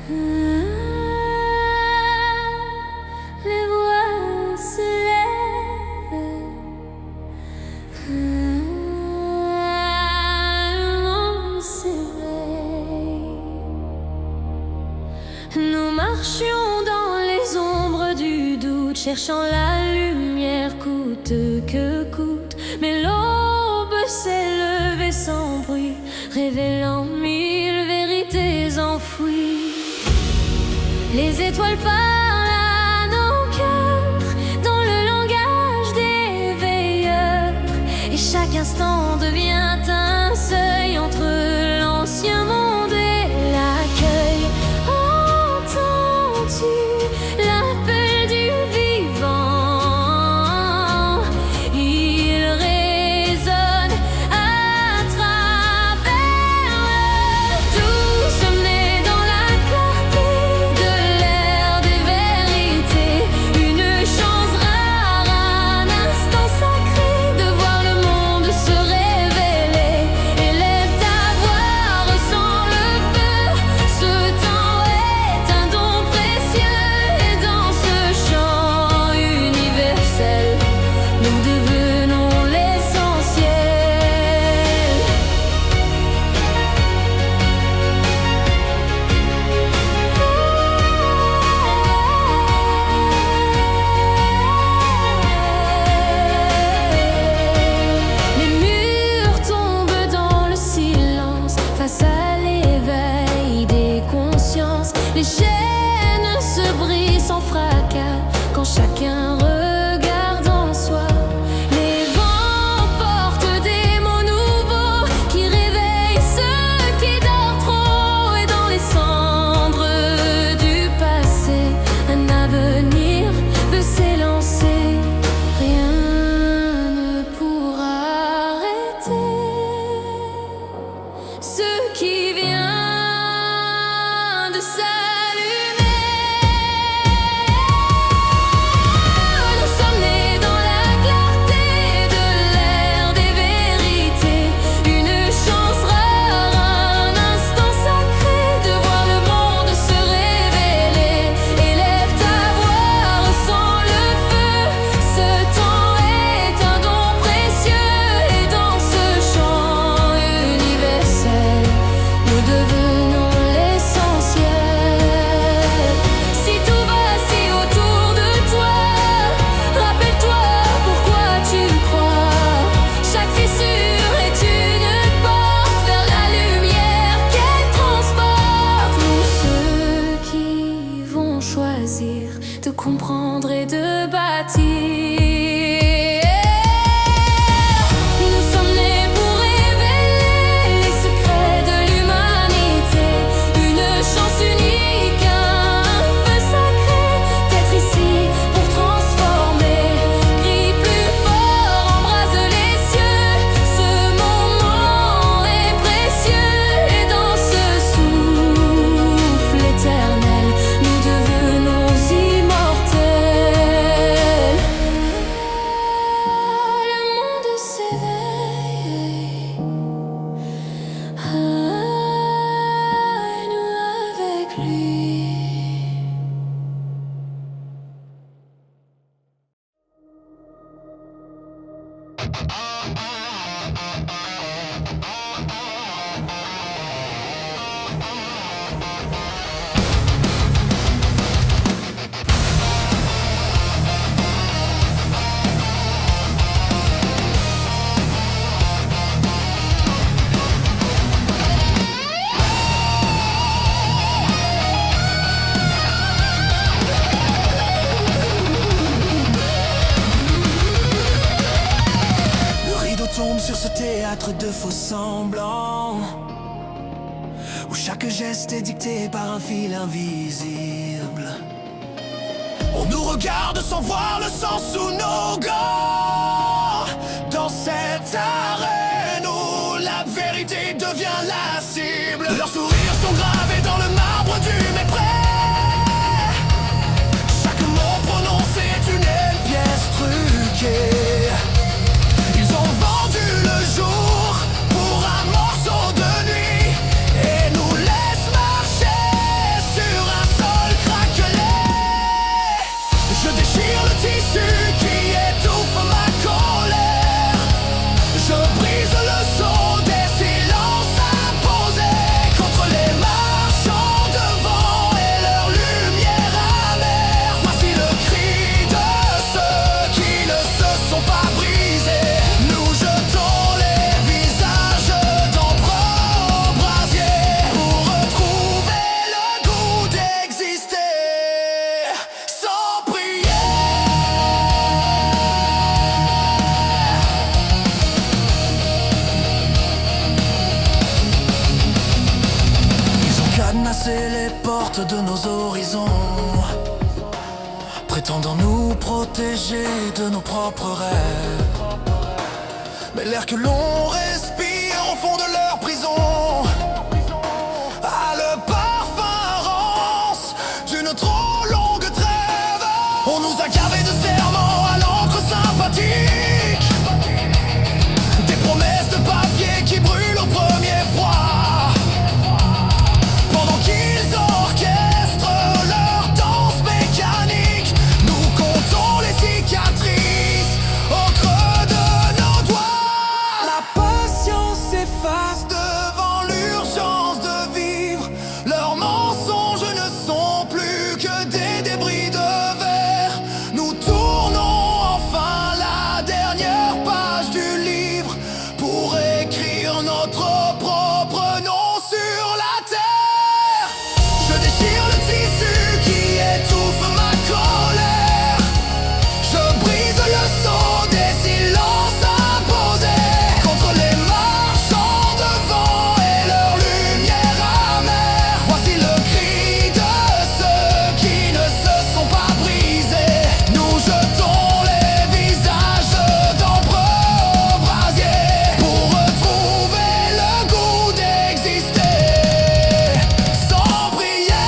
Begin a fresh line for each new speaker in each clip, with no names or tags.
Les voix se lèvent, le monde s'éveille. Nous marchions dans les ombres du doute, cherchant la lumière coûte que coûte. Mais l'aube s'est levée sans bruit, révélant mille vérités enfouies. Les étoiles parlent à nos cœurs dans le langage des veilleurs, et chaque instant devient un seuil entre l'ancien monde et l'accueil. Entends-tu l'appel du vivant? Il résonne à travers le tout. Sommes nés dans la clarté de l'ère des vérités, une chance rare, un instant sacré de voir le monde se révéler. Élève ta voix, ressens le feu, ce temps est un don précieux, et dans ce chant universel, nous devenons l'essentiel. Les murs tombent dans le silence face à l'éveil des consciences. Les chaînes se brisent sans fracas quand chacun regarde en soi. Les vents portent des mots nouveaux qui réveillent ceux qui dorment trop, et dans les cendres du passé, un avenir veut s'élancer. Rien ne pourra arrêter ce qui vient de s'allumer. Nous sommes nés dans la clarté de l'ère des vérités, une chance rare, un instant sacré de voir le monde se révéler. Élève ta voix, ressens le feu, ce temps est un don précieux, et dans ce chant universel, nous devenons l'essentiel. Si tout va si autour de toi, rappelle-toi pourquoi tu crois. Chaque fissure est une porte vers la lumière qu'elle transporte. Nous ceux qui vont choisir de comprendre et de bâtir. Nous sommes nés pour révéler les secrets de l'humanité, une chance unique, un feu sacré d'être ici pour transformer. Crie plus fort, embrase les cieux, ce moment est précieux, et dans ce souffle éternel, nous devenons immortels. Le monde s'éveille, et nous avec lui.
Le rideau tombe sur ce théâtre de faux semblants, où chaque geste est dicté par un fil invisible. On nous regarde sans voir le sang sous nos gants. Dans cette arène où la vérité devient la cible, leurs sourires sont gravés dans le marbre du mépris. Chaque mot prononcé est une pièce truquée. Ils ont vendu le jour pour un morceau de nuit et nous laissent marcher sur casser les portes de nos horizons, prétendant nous protéger de nos propres rêves. Mais l'air que l'on respire au fond de leur prison a le parfum rance d'une trop longue trêve. On nous a gavés de serments à l'encre sympathique, des promesses de papier qui brûlent au premier froid, pendant qu'ils orchestrent leur danse mécanique. Nous comptons les cicatrices au creux de nos doigts. La patience s'efface devant l'urgence de vivre. Leurs mensonges ne sont plus que des débris de verre. Nous tournons enfin la dernière page du livre pour écrire notre propre nom sur la terre. Je déchire le tissu qui étouffe ma colère. Je brise le sceau des silences imposés contre les marchands de vent et leur lumière amère. Voici le cri de ceux qui ne se sont pas brisés. Nous jetons les visages d'empereux au brasier pour retrouver le goût d'exister sans prier.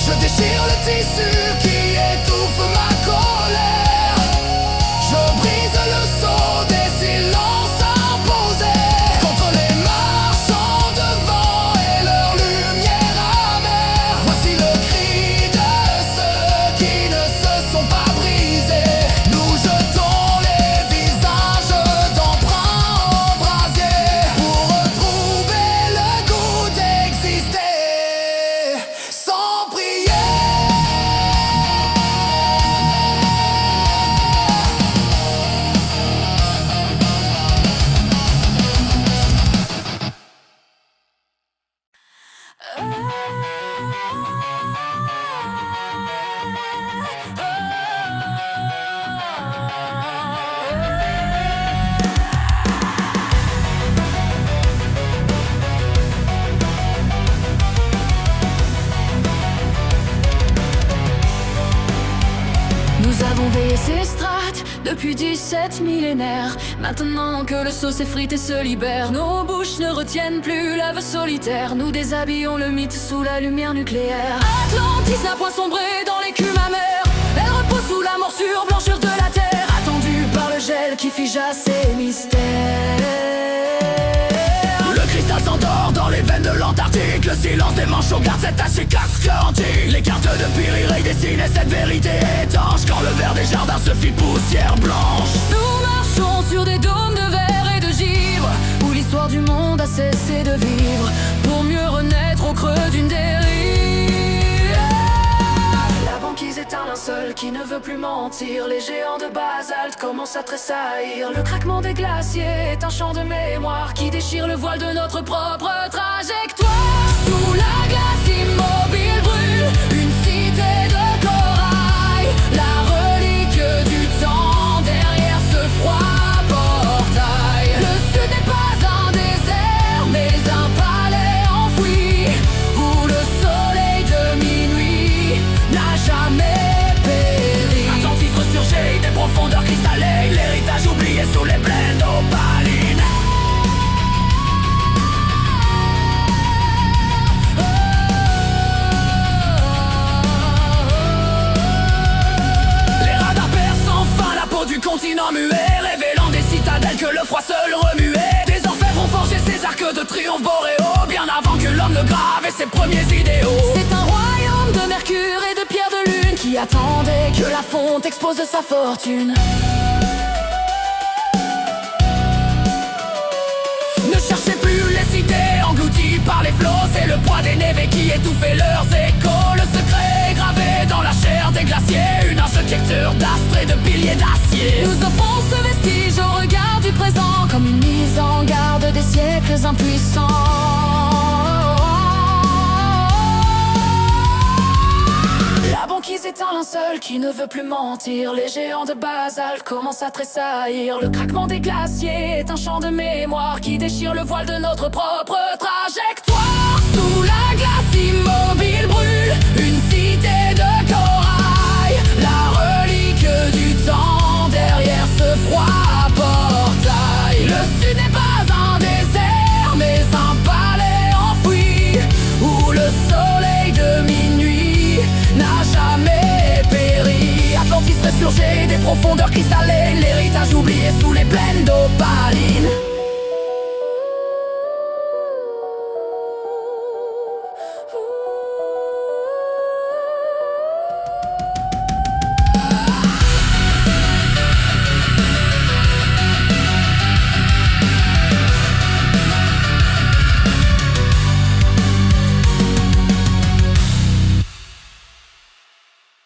Je déchire le tissu qui étouffe ma colère. Je brise le sceau des silences imposés contre les marchands de vent et leur lumière amère. Voici le cri de ceux qui ne se sont pas brisés. Nous jetons les visages d'emprunt au brasier pour retrouver le goût d'exister sans prier.
Nous avons veillé ces strates depuis 17 millénaires. Maintenant que le sceau s'effrite et se libère, nos bouches ne retiennent plus l'ave solitaire. Nous déshabillons le mythe sous la lumière nucléaire. Atlantis n'a point sombré dans l'écume amère. Elle repose sous la morsure blancheur de la terre, attendue par le gel qui figea ses mystères.
Le cristal s'endort dans les veines de l'Antarctique. Le silence des manchots garde cette Chicax antique. Les cartes de Piri dessinaient cette vérité étanche quand le verre des jardins se fit poussière blanche.
Nous marchons sur des dômes de verre et de givre, où l'histoire du monde a cessé de vivre, pour mieux renaître au creux d'une dérive. La banquise est un linceul qui ne veut plus mentir. Les géants de basalte commencent à tressaillir. Le craquement des glaciers est un chant de mémoire qui déchire le voile de notre propre trajectoire. Sous la glace immobile brûle une cité de corail, la relique du temps derrière ce froid portail. Le sud n'est pas un désert, mais un palais enfoui, où le soleil de minuit n'a jamais péri.
Atlantis ressurgit des profondeurs cristallines, l'héritage oublié sous les plaines d'opalines. Les radars percent enfin la peau du continent muet, révélant des citadelles que le froid seul remuait. Des orfèvres ont forgé ces arcs de triomphe boréaux, bien avant que l'homme ne gravait ses premiers idéaux.
C'est un royaume de mercure et de pierre de lune qui attendait que la fonte expose sa fortune.
Ne cherchez plus les cités englouties par les flots, c'est le poids des névés qui étouffait leurs échos. Le secret est gravé dans la chair des glaciers, une architecture d'astres et de piliers d'acier.
Nous offrons ce vestige au regard du présent, comme une mise en garde des siècles impuissants.
La banquise
c'est un linceul qui ne veut plus mentir. Les géants de basalte commencent à tressaillir. Le craquement des glaciers est un chant de mémoire qui déchire le voile de notre propre trajectoire. Sous la glace immobile brûle une cité de corail, la relique du temps derrière ce froid portail. Le sud n'est pas un désert mais un palais enfoui où le soleil de minuit n'a jamais péri. Atlantis ressurgé des profondeurs cristallées.